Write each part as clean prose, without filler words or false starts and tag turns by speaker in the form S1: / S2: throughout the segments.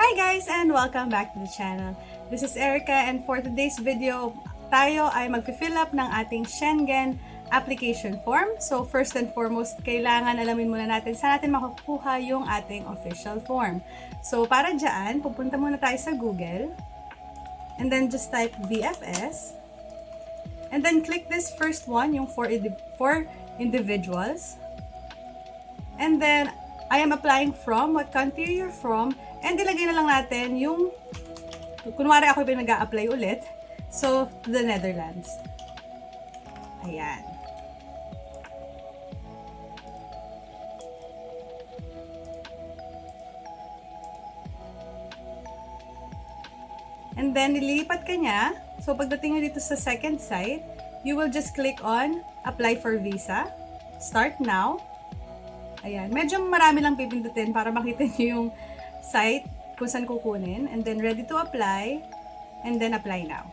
S1: Hi guys and welcome back to the channel. This is Erica and for today's video, tayo ay mag-fill up ng ating Schengen Application Form. So first and foremost, kailangan alamin muna natin saan natin makukuha yung ating official form. So para dyan, pupunta muna tayo sa Google and then just type VFS and then click this first one, yung for individuals. And then I am applying from, what country you're from, and ilagay na lang natin yung, kunwari ako yung nag-a-apply ulit, so to the Netherlands. Ayan. And then, nililipat ka niya. So, pagdating nyo dito sa second site, you will just click on Apply for Visa. Start now. Ayan. Medyo marami lang pipindutin para makita nyo yung site kung saan kukunin. And then, ready to apply. And then, apply now.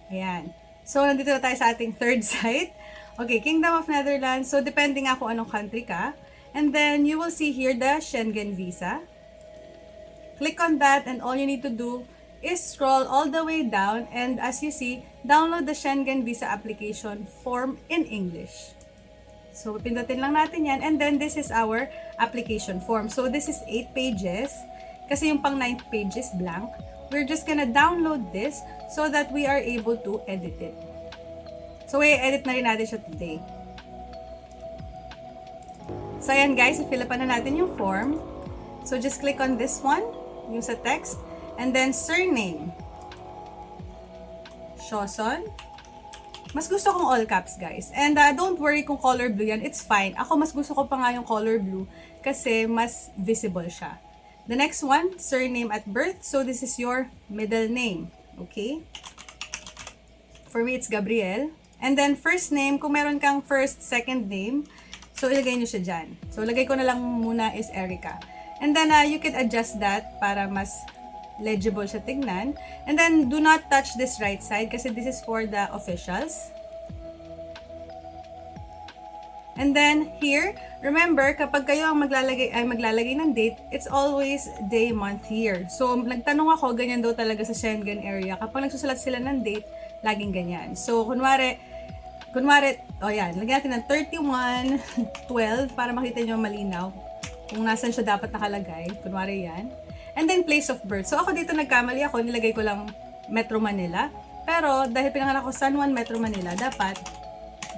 S1: Ayan. So, nandito na tayo sa ating third site. Okay, Kingdom of Netherlands. So, depending nga kung anong country ka. And then, you will see here the Schengen Visa. Click on that and all you need to do is scroll all the way down. And as you see, download the Schengen Visa Application Form in English. So, pindutin lang natin yan. And then, this is our application form. So, this is 8 pages. Kasi yung pang 9th page is blank. We're just gonna download this so that we are able to edit it. So, i-edit na rin natin siya today. So, ayan guys, i-fill up na natin yung form. So, just click on this one, yung sa text. And then, surname. Shoson. Mas gusto kong all caps, guys. And don't worry kung color blue yan. It's fine. Ako, mas gusto ko pa nga yung color blue kasi mas visible siya. The next one, surname at birth. So, this is your middle name. Okay? For me, it's Gabriel. And then, first name. Kung meron kang first, second name, so, ilagay nyo siya dyan. So, lagay ko na lang muna is Erica. And then, you can adjust that para mas legible siya tignan. And then, do not touch this right side kasi this is for the officials. And then, here, remember, kapag kayo ang maglalagay ng date, it's always day, month, year. So, nagtanong ako, ganyan daw talaga sa Schengen area. Kapag nagsusulat sila ng date, laging ganyan. So, kunwari, yan, lagyan natin ng 31-12 para makita nyo malinaw kung nasan siya dapat nakalagay. Kunwari yan. And then, place of birth. So, ako dito nagkamali ako. Nilagay ko lang Metro Manila. Pero, dahil pinanganak ko San Juan, Metro Manila, dapat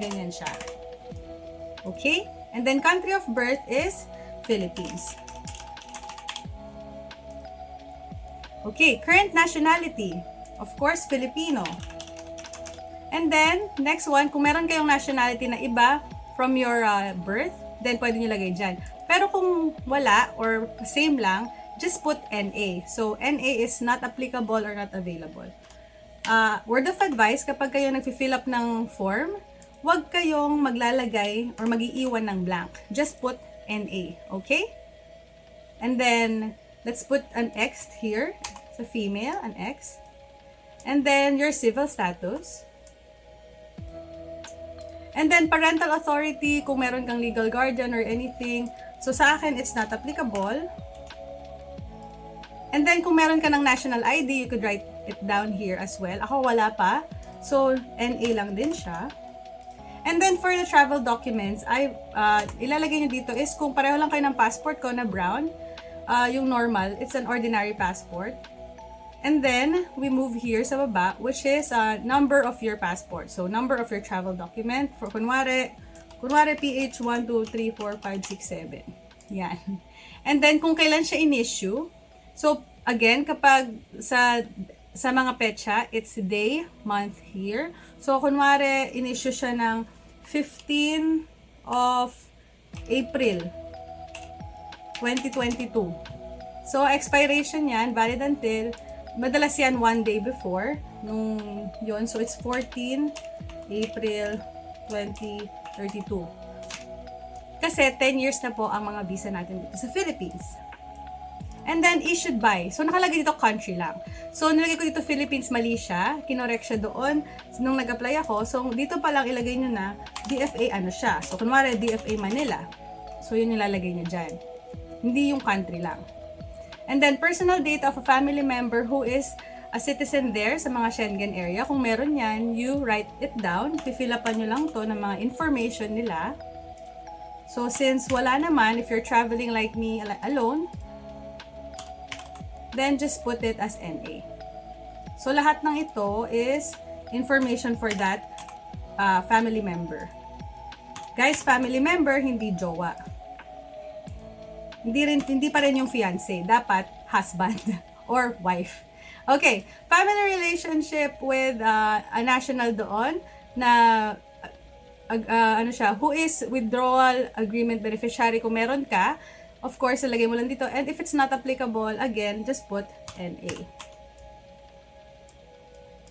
S1: ganyan siya. Okay? And then, country of birth is Philippines. Okay, current nationality. Of course, Filipino. And then, next one, kung meron kayong nationality na iba from your birth, then pwede nyo lagay dyan. Pero kung wala, or same lang, just put NA. So, NA is not applicable or not available. Word of advice, kapag kayo nag-fill up ng form, huwag kayong maglalagay or mag-iiwan ng blank. Just put NA. Okay? And then, let's put an X here. Sa female, an X. And then, your civil status. And then, parental authority, kung meron kang legal guardian or anything. So, sa akin, it's not applicable. And then, kung meron ka ng national ID, you could write it down here as well. Ako, wala pa. So, NA lang din siya. And then, for the travel documents, ilalagay nyo dito is kung pareho lang kayo ng passport ko na brown, yung normal, it's an ordinary passport. And then, we move here sa baba, which is number of your passport. So, number of your travel document. For kunwari PH 1, 2, 3, 4, 5, 6, 7. Yan. And then, kung kailan siya in-issue, so, again, kapag sa mga petsa, it's day, month, year. So, kunwari, in-issue siya ng 15 of April 2022. So, expiration yan, valid until, madalas yan one day before, nung yun. So, it's 14 April 2032. Kasi 10 years na po ang mga visa natin dito sa Philippines. And then, issued by. So, nakalagay dito country lang. So, nilagay ko dito Philippines, mali siya. Kinorek siya doon. So, nung nag-apply ako, so, dito pa lang ilagay nyo na DFA ano siya. So, kunwari, DFA Manila. So, yun nilalagay nyo dyan. Hindi yung country lang. And then, personal data of a family member who is a citizen there sa mga Schengen area. Kung meron yan, you write it down. Fill upan nyo lang to ng mga information nila. So, since wala naman, if you're traveling like me alone, then just put it as NA. So, lahat ng ito is information for that family member. Guys, family member, hindi jowa. Hindi pa rin yung fiancé. Dapat husband or wife. Okay, family relationship with a national doon na ano siya, who is withdrawal agreement beneficiary kung meron ka. Of course, ilagay mo lang dito. And if it's not applicable, again, just put NA.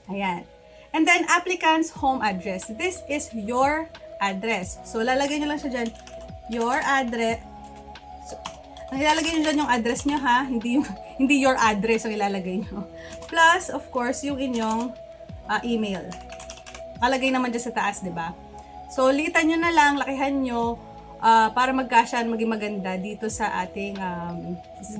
S1: Ayan. And then, applicant's home address. This is your address. So, lalagay nyo lang siya dyan. Your address. So, ang ilalagay nyo dyan yung address nyo ha. Hindi your address ang ilalagay nyo. Plus, of course, yung inyong email. Nakalagay naman dyan sa taas, di ba? So, liitan nyo na lang, lakihan nyo, para magkasya, maging maganda dito sa ating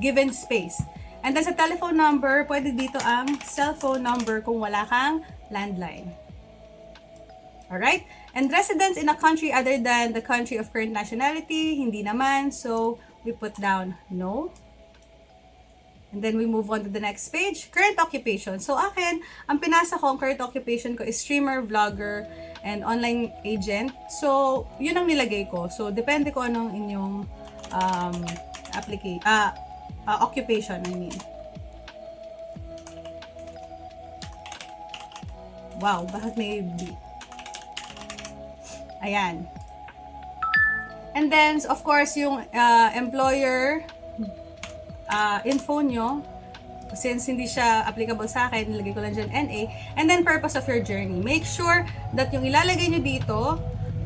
S1: given space. And then sa telephone number, pwede dito ang cellphone number kung wala kang landline. Alright? And residence in a country other than the country of current nationality, hindi naman. So, we put down no. And then we move on to the next page. Current occupation. So, akin, ang pinasa ko, ang current occupation ko is streamer, vlogger, and online agent. So, yun ang nilagay ko. So, depende ko anong inyong occupation, I mean. Wow, bakit may B? Ayan. And then, of course, yung employer info nyo, since hindi siya applicable sa akin, nilagay ko lang dyan NA. And then, purpose of your journey. Make sure that yung ilalagay nyo dito,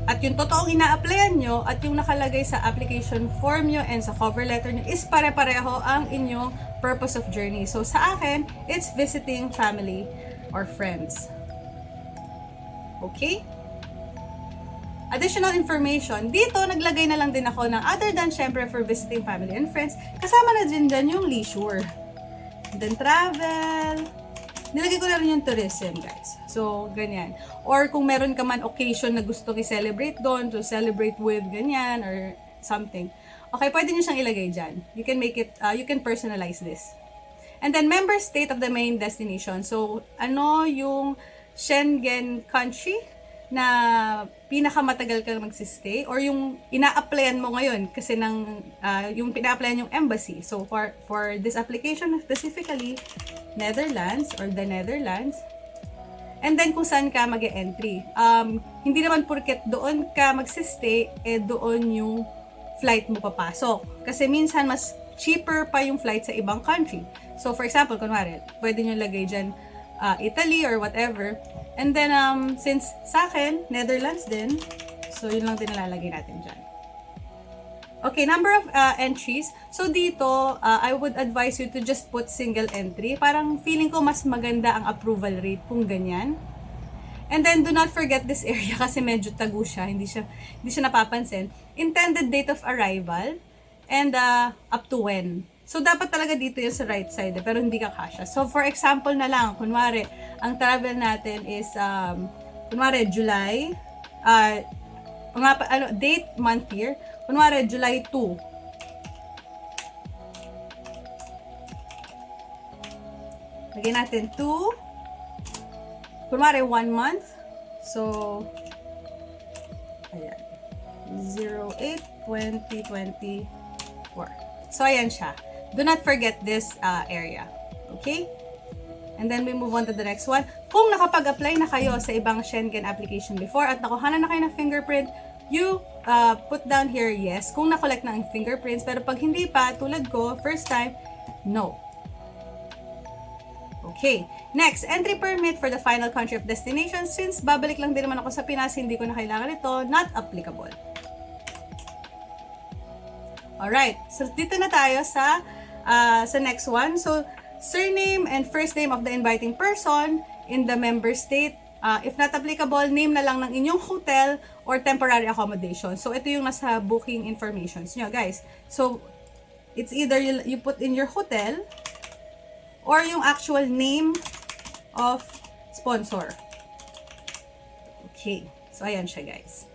S1: at yung totoong ina-applyan nyo, at yung nakalagay sa application form nyo and sa cover letter nyo is pare-pareho ang inyong purpose of journey. So, sa akin, it's visiting family or friends. Okay? Additional information, dito naglagay na lang din ako ng other than syempre for visiting family and friends, kasama na din dyan yung leisure. And then travel, nilagay ko na rin yung tourism guys. So, ganyan. Or kung meron ka man occasion na gusto i-celebrate doon, to celebrate with ganyan or something. Okay, pwede nyo siyang ilagay dyan. You can make it, you can personalize this. And then member state of the main destination. So, ano yung Schengen country na pinakamatagal kang magsistay or yung ina-applyan mo ngayon kasi yung pina-applyan yung embassy. So for this application specifically, Netherlands or the Netherlands. And then kung saan ka mag-e-entry. Hindi naman porket doon ka magsistay, doon yung flight mo papasok. Kasi minsan mas cheaper pa yung flight sa ibang country. So for example, kunwari, pwede nyo lagay dyan Italy or whatever. And then, since sa akin, Netherlands din, so yun lang din nalalagay natin dyan. Okay, number of entries. So dito, I would advise you to just put single entry. Parang feeling ko mas maganda ang approval rate kung ganyan. And then, do not forget this area kasi medyo tago siya, hindi siya napapansin. Intended date of arrival and up to when. So, dapat talaga dito yung sa right side, pero hindi ka kasya. So, for example na lang, kunwari, ang travel natin is, kunwari, July, date, month, year, kunwari, July 2. Lagyan natin 2, kunwari, 1 month. So, ayan, 08-2024. So, ayan siya. Do not forget this area. Okay? And then we move on to the next one. Kung nakapag-apply na kayo sa ibang Schengen application before at nakuha na kayo ng fingerprint, you put down here yes. Kung na-collect na ang fingerprints, pero pag hindi pa, tulad ko, first time, no. Okay. Next, entry permit for the final country of destination. Since babalik lang din naman ako sa Pinas, hindi ko na kailangan ito, not applicable. Alright. So, dito na tayo sa next one. So, surname and first name of the inviting person in the member state. If not applicable, name na lang ng inyong hotel or temporary accommodation. So, ito yung nasa booking informations nyo, guys. So, it's either you put in your hotel or yung actual name of sponsor. Okay. So, ayan siya, guys.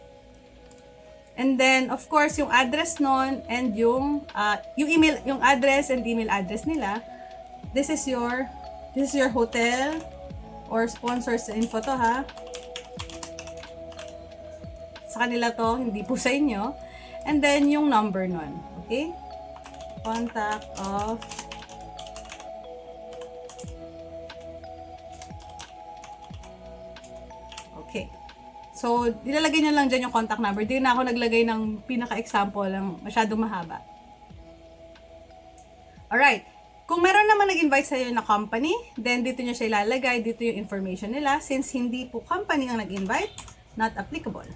S1: And then, of course, yung address nun and yung email, yung address and email address nila. This is your hotel or sponsors info to, ha. Sa kanila to, hindi po sa inyo. And then, yung number nun. Okay? Contact of okay. So, ilalagay nyo lang dyan yung contact number. Di na ako naglagay ng pinaka-example lang, masyadong mahaba. Alright. Kung meron naman nag-invite sa'yo na company, then dito nyo siya ilalagay, dito yung information nila. Since hindi po company ang nag-invite, not applicable.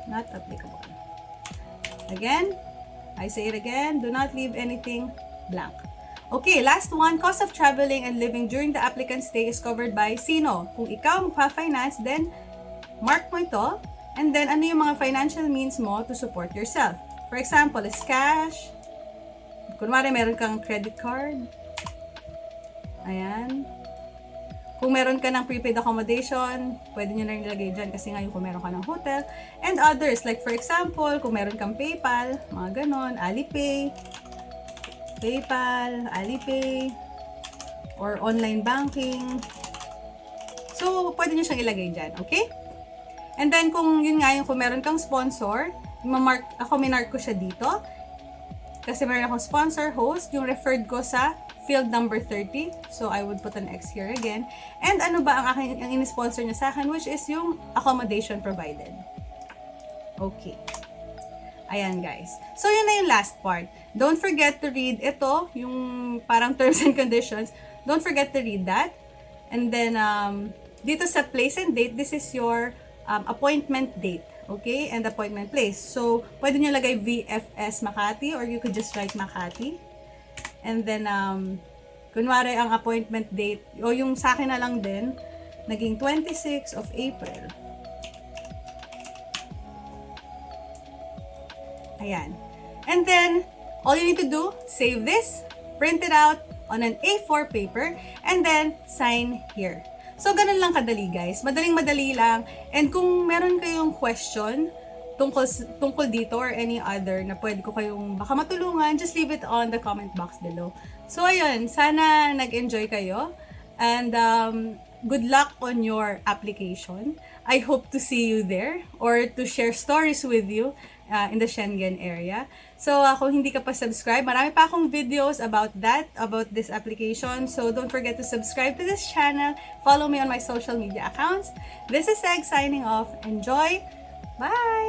S1: Not applicable. Again, I say it again, do not leave anything blank. Okay, last one, cost of traveling and living during the applicant's stay is covered by sino? Kung ikaw magpa-finance, then mark mo ito. And then, ano yung mga financial means mo to support yourself? For example, is cash. Kunwari, meron kang credit card. Ayan. Kung meron ka ng prepaid accommodation, pwede nyo na nilagay dyan kasi ngayon kung meron ka ng hotel. And others, like for example, kung meron kang PayPal, mga ganon, Alipay, PayPal, Alipay, or online banking. So, pwede nyo siyang ilagay dyan, okay? And then, kung yun nga yung kung meron kang sponsor, minark ko siya dito. Kasi meron akong sponsor, host, yung referred ko sa field number 30. So, I would put an X here again. And ano ba ang in-sponsor niya sa akin, which is yung accommodation provided. Okay. Ayan, guys. So, yun na yung last part. Don't forget to read ito, yung parang terms and conditions. Don't forget to read that. And then, dito sa place and date, this is your appointment date. Okay? And appointment place. So, pwede nyo lagay VFS Makati or you could just write Makati. And then, kunwari ang appointment date, o yung sa akin na lang din, naging 26 of April. Ayan. And then, all you need to do, save this, print it out on an A4 paper, and then sign here. So, ganun lang kadali, guys. Madaling-madali lang. And kung meron kayong question tungkol dito or any other na pwede ko kayong baka matulungan, just leave it on the comment box below. So, ayun. Sana nag-enjoy kayo. And, good luck on your application. I hope to see you there or to share stories with you in the Schengen area. So, kung hindi ka pa subscribe, marami pa akong videos about this application. So, don't forget to subscribe to this channel. Follow me on my social media accounts. This is Egg signing off. Enjoy! Bye!